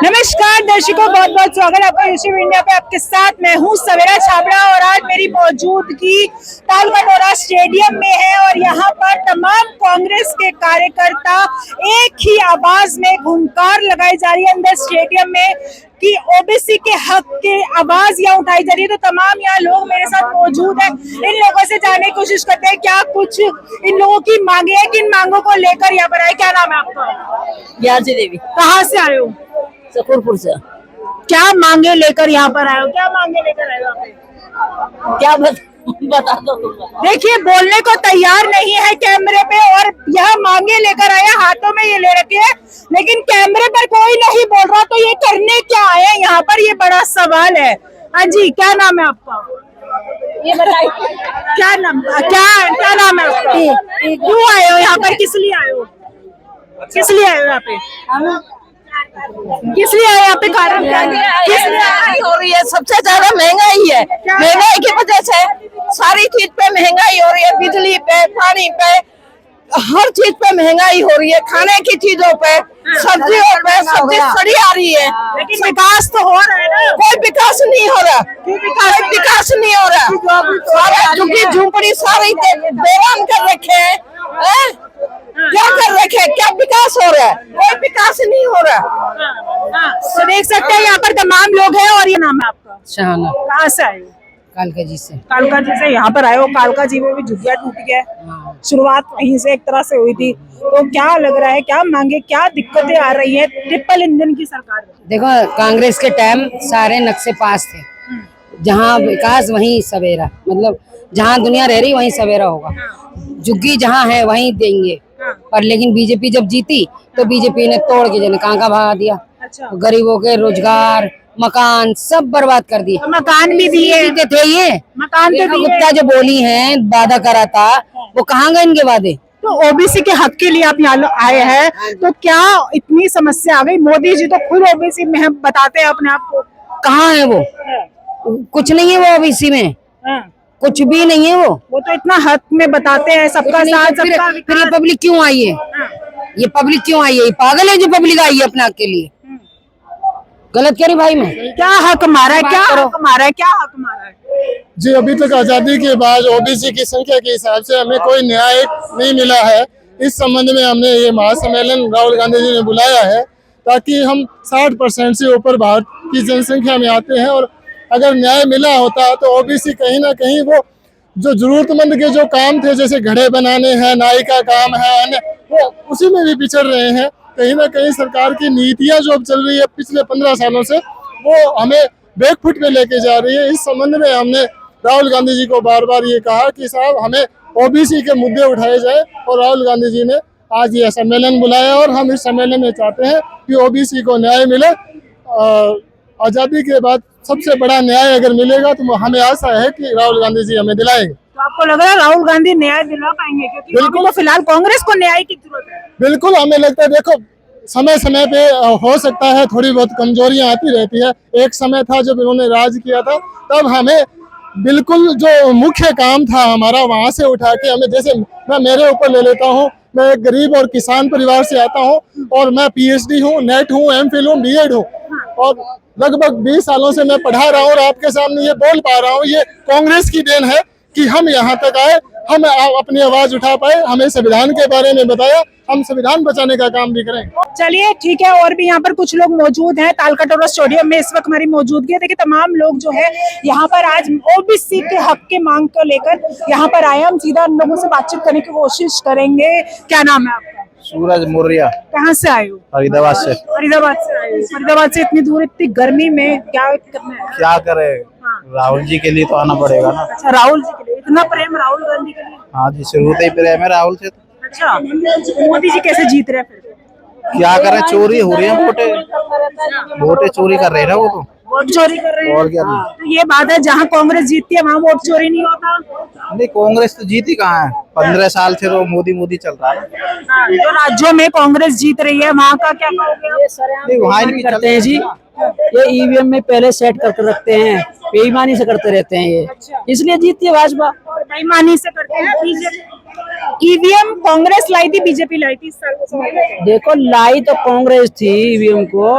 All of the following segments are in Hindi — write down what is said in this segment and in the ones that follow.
नमस्कार दर्शकों, बहुत बहुत स्वागत है आपका यूट्यूब इंडिया पे। आपके साथ मैं हूँ सवेरा छाबड़ा और आज मेरी मौजूदगी तालकटोरा स्टेडियम में है और यहाँ पर तमाम कांग्रेस के कार्यकर्ता एक ही आवाज में हुंकार लगाई जा रही है अंदर स्टेडियम में कि ओबीसी के हक की आवाज यहाँ उठाई जा रही है। तो तमाम यहाँ लोग मेरे साथ मौजूद हैं, इन लोगों से जानने की कोशिश करते हैं क्या कुछ इन लोगों की मांगे हैं, किन मांगों को लेकर यहाँ पर आए। क्या नाम है आपका? ज्ञानसी देवी। कहाँ से आए हो? सकूरपुर से। क्या मांगे लेकर यहाँ पर आए हो? क्या मांगे लेकर आए हो आप? क्या बता दो तुम। देखिए, बोलने को तैयार नहीं है कैमरे पे और यह मांगे लेकर आया, हाथों में ये ले रखे है, लेकिन कैमरे पर कोई नहीं बोल रहा। तो ये करने क्या आए हैं यहाँ पर, ये बड़ा सवाल है। हाँ जी, क्या नाम है आपका? ये बताइए क्या नाम है आपका? क्यों आए हो यहाँ पर? किस लिए आए हो? किस लिए आए हो यहाँ पे? किस लिए आए यहाँ पे? कारण क्या है? किस लिए आए? हो रही है, सबसे ज्यादा महंगाई है। महंगाई की वजह से सारी चीज पे महंगाई हो रही है, बिजली पे, पानी पे, हर चीज पे महंगाई हो रही है। खाने की चीजों पे, सब्जियों पे, सब्जी सड़ी आ रही है। लेकिन विकास तो हो रहा है ना? कोई विकास नहीं हो रहा, कोई विकास नहीं हो रहा। सारे झुग्गी झोंपड़ी सारे बेरान कर रखे हैं। क्या कर रखे हैं? क्या विकास हो रहा है? कोई विकास नहीं हो रहा। तो देख सकते हैं यहाँ पर तमाम लोग हैं। और ये नाम है आपका? शहाना। कहाँ से आए हो? कालका जी से। कालका जी से यहाँ पर आए हो। कालका जी में भी झुग्गियाँ टूट गया है, शुरुआत वहीं से एक तरह से हुई थी। तो क्या लग रहा है, क्या मांगे, क्या दिक्कतें आ रही है ट्रिपल इंजन की सरकार में? देखो, कांग्रेस के टाइम सारे नक्शे पास थे, जहाँ विकास वहीं सवेरा, मतलब जहाँ दुनिया रह रही वहीं सवेरा होगा। झुग्गी जहाँ है वहीं देंगे, पर लेकिन बीजेपी जब जीती तो बीजेपी ने तोड़ के जने कहाँ भगा दिया। अच्छा। गरीबों के रोजगार, मकान सब बर्बाद कर दिए। तो मकान भी दिए थे ये मकान तो दिए। गुप्ता जो बोली हैं वादा करा था, वो कहाँ गए इनके वादे? तो ओबीसी के हक के लिए आप यहाँ आए हैं, तो क्या इतनी समस्या आ गई? मोदी जी तो खुद ओबीसी में है, बताते हैं अपने आप को। कहाँ है वो? कुछ नहीं है वो ओबीसी में, कुछ भी नहीं है वो तो इतना हक में बताते हैं सबका साथ, सबका फिर ये पब्लिक क्यों आई है? ये पब्लिक क्यों आई है? ये पागल है जो पब्लिक आई है अपने हक के लिए। गलत कह रही भाई मैं? क्या हक मारा है? क्या हक मारा है? क्या हक मारा है? जी, अभी तक आजादी के बाद ओबीसी की संख्या के हिसाब से हमें कोई न्याय नहीं मिला है। इस संबंध में हमने ये महासम्मेलन राहुल गांधी जी ने बुलाया है ताकि हम 60% से ऊपर भारत की जनसंख्या में आते हैं, और अगर न्याय मिला होता तो ओबीसी कहीं ना कहीं वो जो जरूरतमंद के जो काम थे, जैसे घड़े बनाने हैं, नाई का काम है, अन्य, वो उसी में भी पिछड़ रहे हैं। कहीं ना कहीं सरकार की नीतियां जो अब चल रही है पिछले 15 सालों से, वो हमें बैकफुट पे लेके जा रही है। इस संबंध में हमने राहुल गांधी जी को बार बार ये कहा कि साहब हमें ओबीसी के मुद्दे उठाए जाए, और राहुल गांधी जी ने आज ये सम्मेलन बुलाया और हम इस सम्मेलन में चाहते हैं कि ओबीसी को न्याय मिले। आजादी के बाद सबसे बड़ा न्याय अगर मिलेगा तो हमें आशा है कि राहुल गांधी जी हमें दिलाएंगे। तो आपको लग रहा है राहुल गांधी न्याय दिला पाएंगे? क्योंकि बिल्कुल, तो फिलहाल कांग्रेस को न्याय की जरूरत है। बिल्कुल, हमें लगता है, देखो समय समय पे हो सकता है थोड़ी बहुत कमजोरियां आती रहती है। एक समय था जब इन्होंने राज किया था, तब हमें बिल्कुल जो मुख्य काम था हमारा, वहां से उठा के हमें, जैसे मैं मेरे ऊपर ले लेता हूँ, मैं एक गरीब और किसान परिवार से आता हूँ और मैं पीएचडी हूँ, नेट हूँ, एमफिल हूँ, बीएड हूँ, और लगभग 20 सालों से मैं पढ़ा रहा हूँ और आपके सामने ये बोल पा रहा हूँ। ये कांग्रेस की देन है कि हम यहाँ तक आए, हम अपनी आवाज उठा पाए, हमें संविधान के बारे में बताया, हम संविधान बचाने का काम भी करेंगे। चलिए ठीक है, और भी यहाँ पर कुछ लोग मौजूद हैं तालकटोरा स्टेडियम में। इस वक्त हमारी मौजूदगी है। देखिए, तमाम लोग जो है यहाँ पर आज ओबीसी के हक के मांग को लेकर यहाँ पर आए। हम सीधा उन लोगों से बातचीत करने की कोशिश करेंगे। क्या नाम है आपका? सूरज मौर्य। कहाँ से आए हो? फरीदाबाद से। फरीदाबाद से आए हो? फरीदाबाद से इतनी दूर, इतनी गर्मी में क्या करना है? क्या करे, राहुल जी के लिए तो आना पड़ेगा ना। अच्छा, राहुल जी के लिए इतना प्रेम? राहुल गांधी के लिए? हाँ जी, शुरू से ही प्रेम है राहुल से। अच्छा, मोदी जी कैसे जीत रहे हैं फिर? क्या करे, चोरी हो रही है, वोटे चोरी कर रहे हैं ना वो तो। वोट चोरी कर रहे हैं? और क्या? तो ये बात है, जहाँ कांग्रेस जीतती है वहाँ वोट चोरी नहीं होता? नहीं, कांग्रेस तो जीती कहाँ है, 15 साल से तो मोदी चल रहा है। जो राज्यों में कांग्रेस जीत रही है वहाँ का क्या कहोगे? वहाँ इनकी करते हैं जी, ये ईवीएम में पहले सेट करके रखते हैं, बेईमानी से करते रहते हैं ये, इसलिए जीतती है भाजपा। बेईमानी से करते हैं। ईवीएम कांग्रेस लाई थी, बीजेपी लाई थी इस साल? देखो, लाई तो कांग्रेस थी ईवीएम को,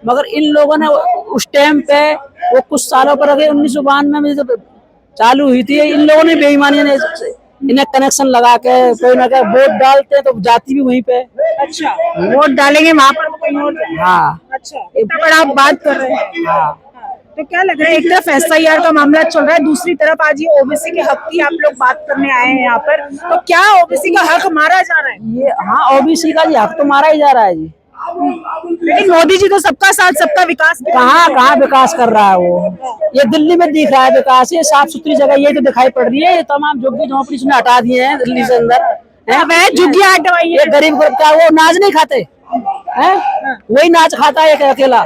मगर इन लोगों ने उस टाइम पे वो कुछ सालों पर अगर 1992 में जब चालू हुई थी, इन लोगों ने बेईमानी ने इन्हें कनेक्शन लगा के कोई ना कोई वोट डालते हैं तो जाती भी वहीं पे। अच्छा, वोट डालेंगे वहां पर तो कहीं और जाएंगे। हाँ अच्छा, इतना बड़ा आप बात कर रहे हैं। हाँ। तो क्या लग रहा है, एक तरफ एसआईआर का मामला चल रहा है, दूसरी तरफ आज ये ओबीसी के हक की आप लोग बात करने आए हैं यहाँ पर, तो क्या ओबीसी का हक मारा जा रहा है? ये हाँ, ओबीसी का जी हक तो मारा ही जा रहा है जी। लेकिन मोदी जी तो सबका साथ सबका विकास कहाँ विकास कर रहा है वो? ये दिल्ली में दिख रहा है विकास, ये साफ सुथरी जगह ये तो दिखाई पड़ रही है। ये तमाम झुग्गी झोंपड़ी इसने हटा दिए हैं दिल्ली से अंदर है। वह झुग्गियां हटवाई ये गरीब वर्ग का वो नाज नहीं खाते हैं, वही नाच खाता है एक अकेला।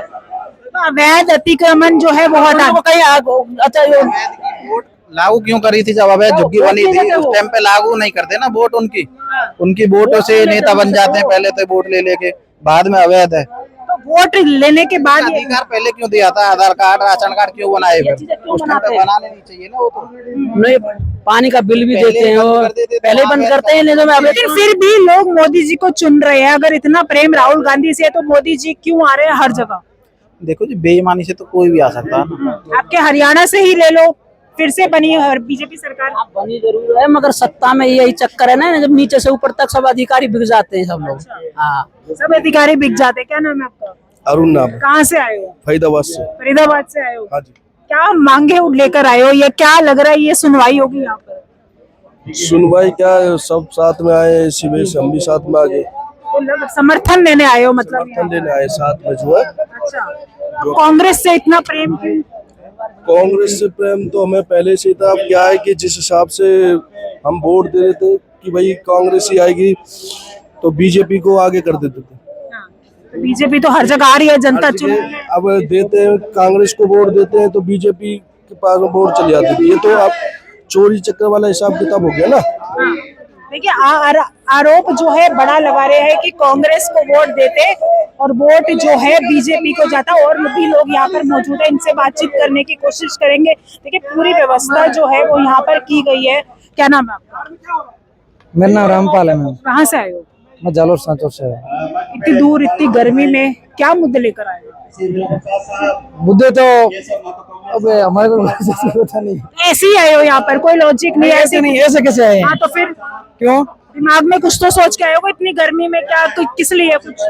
अवैध अतिक्रमण जो है वो हटा कहीं अच्छा वोट लागू क्यों करी थी? जब अवैध झुग्गी बनी थी उस टाइम पे लागू नहीं करते ना वोट उनकी वोटों से नेता बन जाते हैं। पहले तो वोट ले लेके बाद में अवैध है। तो वोट लेने के बाद अधिकार पहले क्यों दिया था? आधार कार्ड राशन कार्ड क्यों बनाए? उस टाइम पे बनाने नहीं चाहिए ना वो तो। नहीं, पानी का बिल भी देते हैं वो पहले बंद करते हैं। लेकिन फिर भी लोग मोदी जी को चुन रहे हैं। अगर इतना प्रेम राहुल गांधी से है तो मोदी जी क्यों आ रहे हैं हर जगह? देखो जी, बेईमानी से तो कोई भी आ सकता है। आपके हरियाणा से ही ले लो, फिर से बनी बीजेपी सरकार। बनी जरूर है मगर सत्ता में यही चक्कर है ना, जब नीचे से ऊपर तक सब अधिकारी बिक जाते हैं सब लोग। हाँ, सब अधिकारी बिक जाते हैं। क्या नाम है आपका? अरुण नाम। कहाँ से आए हो? फरीदाबाद से। फरीदाबाद से आए हो? हाँ जी। क्या मांगे लेकर आए हो? ये क्या लग रहा है, ये सुनवाई होगी यहाँ पर? सुनवाई क्या है, सब साथ में आए, इसी वजह से हम भी साथ में आ गए। तो समर्थन लेने आए हो मतलब? समर्थन देने आए साथ में जो है। अच्छा, तो कांग्रेस से इतना प्रेम क्यों? कांग्रेस से प्रेम तो हमें पहले से ही था। अब क्या है कि जिस हिसाब से हम वोट दे रहे थे कि भाई कांग्रेस ही आएगी तो बीजेपी को आगे कर देते थे। तो बीजेपी तो हर जगह आ रही है, जनता चुन रही है। अब देते हैं कांग्रेस को वोट देते हैं तो बीजेपी के पास वोट चले जाते थे। ये तो अब चोरी चक्कर वाला हिसाब किताब हो गया ना। देखिए, आरोप जो है बड़ा लगा रहे हैं कि कांग्रेस को वोट देते और वोट जो है बीजेपी को जाता। और भी लोग यहाँ पर मौजूद है, इनसे बातचीत करने की कोशिश करेंगे। देखिए, पूरी व्यवस्था जो है वो यहाँ पर की गई है। क्या नाम है आपका? मेरा नाम रामपाल है। मैं कहाँ से आए हो? मैं जालोर सांचौर से। इतनी दूर, इतनी गर्मी में क्या मुद्दे लेकर आए हो? मुद्दे तो अब हमारे को पता नहीं। ऐसे ही आए हो यहाँ पर? कोई लॉजिक नहीं? ऐसे नहीं, ऐसे कैसे आए? हाँ, तो फिर क्यों? दिमाग में कुछ तो सोच के आए हो। इतनी गर्मी में क्या, किस लिए? कुछ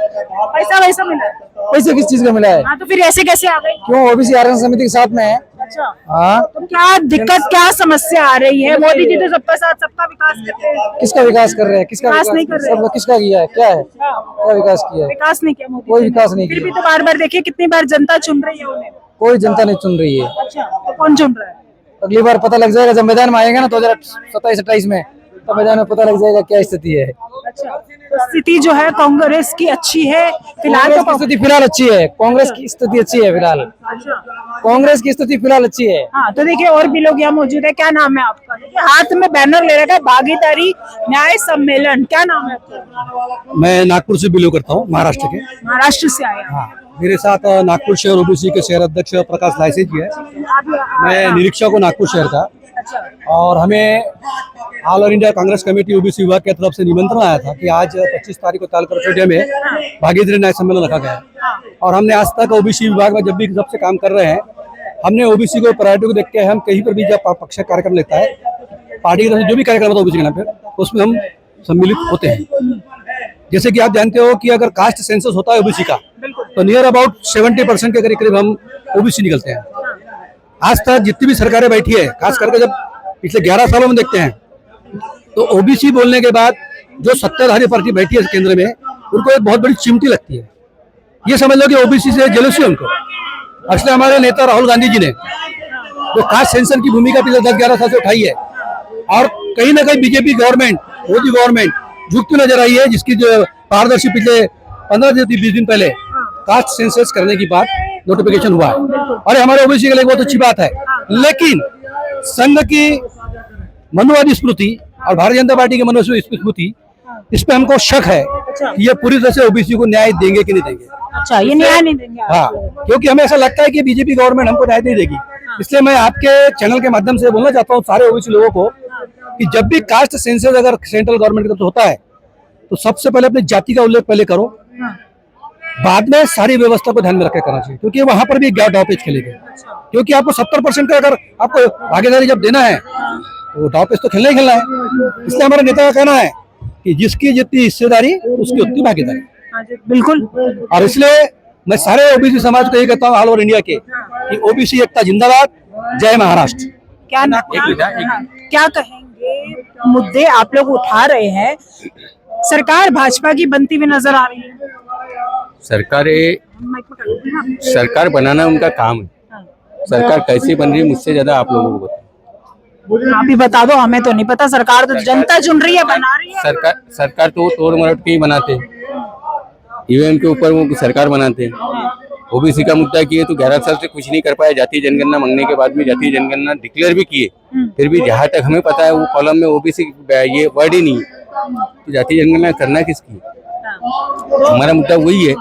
पैसा वैसा मिला? पैसे किस चीज का मिला है? हाँ, तो फिर ऐसे कैसे आ गए? क्यों? ओबीसी आरक्षण समिति के साथ में है। अच्छा, हाँ, तो क्या दिक्कत, क्या समस्या आ रही है? मोदी जी तो सबका साथ सबका विकास करते हैं। किसका विकास कर रहे हैं? किसका विकास नहीं कर रहे हैं। सबका किसका किया है? क्या है? क्या विकास किया है? विकास नहीं किया मोदी कोई जी ने। विकास नहीं फिर किया। भी तो बार बार देखिए कितनी बार जनता चुन रही है उन्हें। कोई जनता नहीं चुन रही है। अच्छा, तो कौन चुन रहा है? अगली बार पता लग जाएगा जब मैदान में आएगा ना 2027-28 में, तो मैदान में पता लग जाएगा क्या स्थिति है। अच्छा, तो स्थिति जो है कांग्रेस की अच्छी है फिलहाल? कांग्रेस की स्थिति फिलहाल अच्छी है। कांग्रेस की स्थिति अच्छी है फिलहाल। अच्छा, कांग्रेस की स्थिति फिलहाल अच्छी है। हाँ, तो देखिए और भी लोग यहाँ मौजूद है। क्या नाम है आपका? देखिए, हाथ में बैनर ले रखा है, भागीदारी न्याय सम्मेलन। क्या नाम है आपका? मैं नागपुर से बिलोंग करता हूँ, महाराष्ट्र के। महाराष्ट्र से आए हैं। मेरे साथ नागपुर शहर ओबीसी के शहर अध्यक्ष प्रकाश लाइसे जी है। मैं निरीक्षक हूँ नागपुर शहर का। और हमें all over India Congress committee OBC विभाग की तरफ से निमंत्रण आया था कि आज 25 तारीख को तालकर स्टेडियम में भागीदारी न्याय सम्मेलन रखा गया है। और हमने आज तक ओबीसी विभाग में जब से काम कर रहे हैं, हमने ओबीसी को प्रायोरिटी को देखते हैं। हम कहीं पर भी जब पक्ष कार्यक्रम लेता है, पार्टी की तरफ से जो भी कार्यक्रम होता है ओबीसी के नाम पर, उसमें हम सम्मिलित होते हैं। जैसे कि आप जानते हो कि अगर कास्ट सेंसस होता है ओबीसी का, तो नियर अबाउट 70% के करीब हम ओबीसी निकलते हैं। आज तक जितनी भी सरकारें बैठी है, खास करके जब पिछले 11 सालों में देखते हैं, तो ओबीसी बोलने के बाद जो सत्ताधारी पार्टी बैठी है केंद्र में, उनको एक बहुत बड़ी चिमटी लगती है। ये समझ लो कि ओबीसी से जेलसी है उनको। इसलिए हमारे नेता राहुल गांधी जी ने जो कास्ट सेंसस की भूमिका पिछले 10-11 साल से उठाई है, और कहीं ना कहीं बीजेपी गवर्नमेंट, मोदी गवर्नमेंट झुकती नजर आई है, जिसकी जो पारदर्शी पिछले 15 से 20 दिन पहले कास्ट सेंसस करने की बात नोटिफिकेशन हुआ है। और हमारे ओबीसी के लिए बहुत अच्छी बात है। लेकिन संघ की मनुवादी स्मृति और भारतीय जनता पार्टी की मनुवादी स्मृति, इस पे हमको शक है कि ये पूरी तरह से ओबीसी को न्याय देंगे कि नहीं देंगे। अच्छा, ये न्याय नहीं देंगे? हाँ, क्योंकि हमें ऐसा लगता है कि बीजेपी गवर्नमेंट हमको न्याय नहीं देगी। इसलिए मैं आपके चैनल के माध्यम से बोलना चाहता हूँ सारे ओबीसी लोगों को कि जब भी कास्ट सेंसस अगर सेंट्रल गवर्नमेंट की तरफ से होता है, तो सबसे पहले अपनी जाति का उल्लेख पहले करो। बाद में सारी व्यवस्था को ध्यान में रखकर करना चाहिए, क्योंकि वहां पर भी दावपेच खेलेंगे। क्योंकि आपको 70% का अगर आपको भागीदारी जब देना है तो दावपेच तो खेलना ही खेलना है। इसलिए हमारे नेता का कहना है कि जिसकी जितनी हिस्सेदारी उसकी उतनी भागीदारी। बिल्कुल। और इसलिए मैं सारे ओबीसी समाज को यही कहता हूँ, ऑल ओवर इंडिया के, कि ओबीसी एकता जिंदाबाद, जय महाराष्ट्र। क्या कहेंगे, मुद्दे आप लोग उठा रहे हैं, सरकार भाजपा की बनती हुई नजर आ रही है। सरकार बनाना उनका काम है। सरकार कैसी बन रही है मुझसे ज्यादा आप लोगों को पता। आप ही बता दो, हमें तो नहीं पता। सरकार तो जनता चुन रही है, बना रही है। सरकार तो तोड़ मरोड़ के ही बनाते हैं, ईवीएम के ऊपर वो सरकार बनाते हैं। ओबीसी का मुद्दा किए तो 11 साल से कुछ नहीं कर पाए। जातीय जनगणना मांगने के बाद भी जातीय जनगणना डिक्लेयर भी किए, फिर भी जहाँ तक हमें पता है वो कॉलम में ओबीसी ये वर्ड ही नहीं है। तो जातीय जनगणना करना किसकी? हमारा मुद्दा वही है,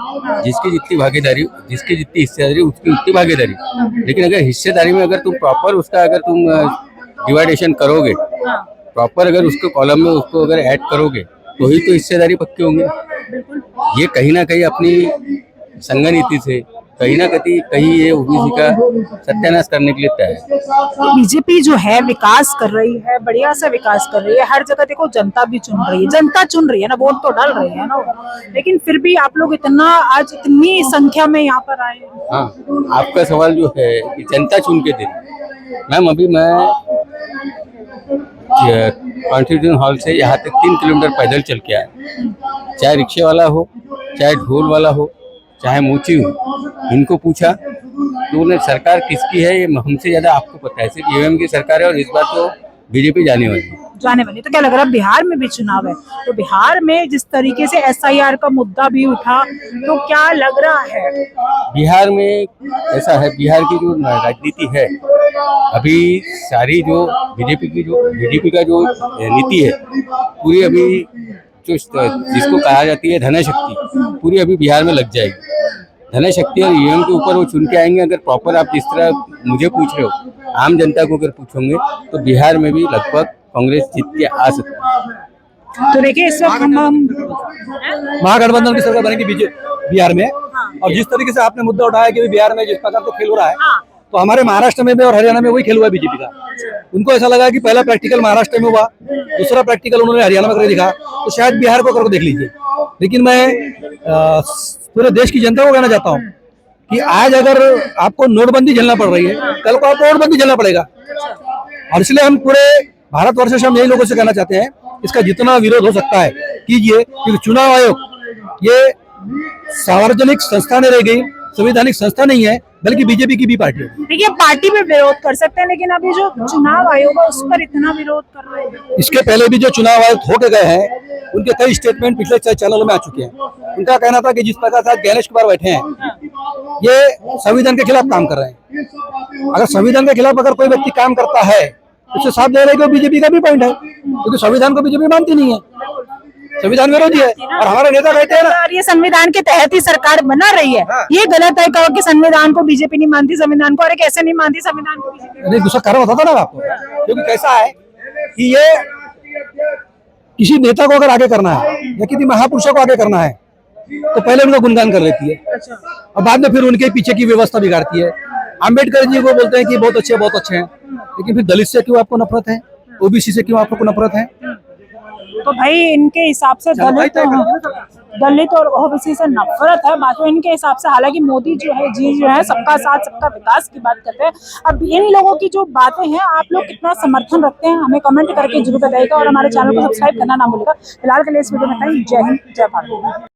जिसकी जितनी भागीदारी, जिसकी जितनी हिस्सेदारी उसकी उतनी भागीदारी। लेकिन अगर हिस्सेदारी में अगर तुम प्रॉपर उसका अगर तुम डिवाइडेशन करोगे, प्रॉपर अगर उसको कॉलम में उसको अगर ऐड करोगे तो ही तो हिस्सेदारी पक्की होंगे। ये कहीं ना कहीं अपनी संघ नीति से कहीं ना कहीं ये ओबीसी का सत्यानाश करने के लिए तय है। बीजेपी जो है विकास कर रही है, बढ़िया सा विकास कर रही है। हर जगह देखो जनता भी चुन रही है, जनता चुन रही है ना, वोट तो डाल रही है ना, लेकिन फिर भी आप लोग इतना आज इतनी संख्या में यहाँ पर आए। हाँ, आपका सवाल जो है कि जनता चुन के दे। मैम अभी मैं कॉन्स्टिट्यूशन हॉल से यहाँ तक 3 किलोमीटर पैदल चल के आया। चाहे रिक्शे वाला हो, चाहे ढोल वाला हो, चाहे मोची हो, इनको पूछा तो उन्हें सरकार किसकी है ये हमसे ज्यादा आपको पता है। सिर्फ ईवीएम की सरकार है और इस बार तो बीजेपी जाने वाली। तो क्या लग रहा है, बिहार में भी चुनाव है, तो बिहार में जिस तरीके से SIR का मुद्दा भी उठा, तो क्या लग रहा है बिहार में ऐसा है? बिहार की जो राजनीति है अभी सारी जो बीजेपी का जो नीति है पूरी अभी जो जिसको कहा जाती है धनशक्ति, पूरी अभी बिहार में लग जाएगी। धनशक्ति और ईवीएम के ऊपर वो चुन के आएंगे। अगर प्रॉपर आप जिस तरह मुझे पूछ रहे हो, आम जनता को अगर पूछोगे तो बिहार में भी लगभग कांग्रेस जीत के आ सकती है। तो देखिए इस वक्त हम महागठबंधन की सरकार बनेगी बिहार में। और जिस तरीके से आपने मुद्दा उठाया कि बिहार में जिस प्रकार का खेल हो रहा है, तो हमारे महाराष्ट्र में भी और हरियाणा में वही खेल हुआ है बीजेपी का। उनको ऐसा लगा कि पहला प्रैक्टिकल महाराष्ट्र में हुआ, दूसरा प्रैक्टिकल उन्होंने हरियाणा में करके दिखा, तो शायद बिहार को करके देख लीजिए। लेकिन मैं पूरे देश की जनता को कहना चाहता हूँ कि आज अगर आपको नोटबंदी झेलना पड़ रही है, कल को आपको नोटबंदी झेलना पड़ेगा। और इसलिए हम पूरे भारतवर्ष से हम यही लोगों से कहना चाहते हैं, इसका जितना विरोध हो सकता है कीजिए, क्योंकि चुनाव आयोग ये सार्वजनिक संस्था नहीं रह गई, संवैधानिक संस्था नहीं है, बल्कि बीजेपी की भी पार्टी है। देखिए पार्टी में विरोध कर सकते हैं, लेकिन अभी जो चुनाव आयोग है उस पर इतना विरोध कर रहे हैं। इसके पहले भी जो चुनाव आयोग होके गए हैं, उनके कई स्टेटमेंट पिछले 4 चैनलों में आ चुके हैं। उनका कहना था कि जिस प्रकार से गणेश कुमार बैठे हैं, ये संविधान के खिलाफ काम कर रहे हैं। अगर संविधान के खिलाफ अगर कोई व्यक्ति काम करता है, उससे साफ दे रहे कि बीजेपी का भी पॉइंट है, क्योंकि संविधान को बीजेपी मानती नहीं है, संविधान विरोधी है। और हमारे नेता कहते हैं ना, ये संविधान के तहत ही सरकार बना रही है। ये गलत है कहो कि संविधान को बीजेपी नहीं मानती, संविधान को, अरे कैसे नहीं मानती संविधान को बीजेपी? नहीं, दूसरा कारण होता था ना आपको, क्योंकि कैसा है कि ये किसी नेता को अगर आगे करना है या किसी महापुरुषों को आगे करना है तो पहले उनका गुणगान कर लेती है और बाद में फिर उनके पीछे की व्यवस्था बिगाड़ती है। अम्बेडकर जी को बोलते हैं कि बहुत अच्छे हैं, लेकिन फिर दलित से क्यों आपको नफरत है, ओबीसी से क्यों आपको नफरत है? तो भाई इनके हिसाब से दलित और ओबीसी से नफरत है, बात इनके हिसाब से। हालांकि मोदी जो है सबका साथ सबका विकास की बात करते हैं। अब इन लोगों की जो बातें हैं, आप लोग कितना समर्थन रखते हैं हमें कमेंट करके जरूर बताइएगा और हमारे चैनल को सब्सक्राइब करना ना भूलिएगा। फिलहाल के लिए इस वीडियो में जय हिंद, जय भारत।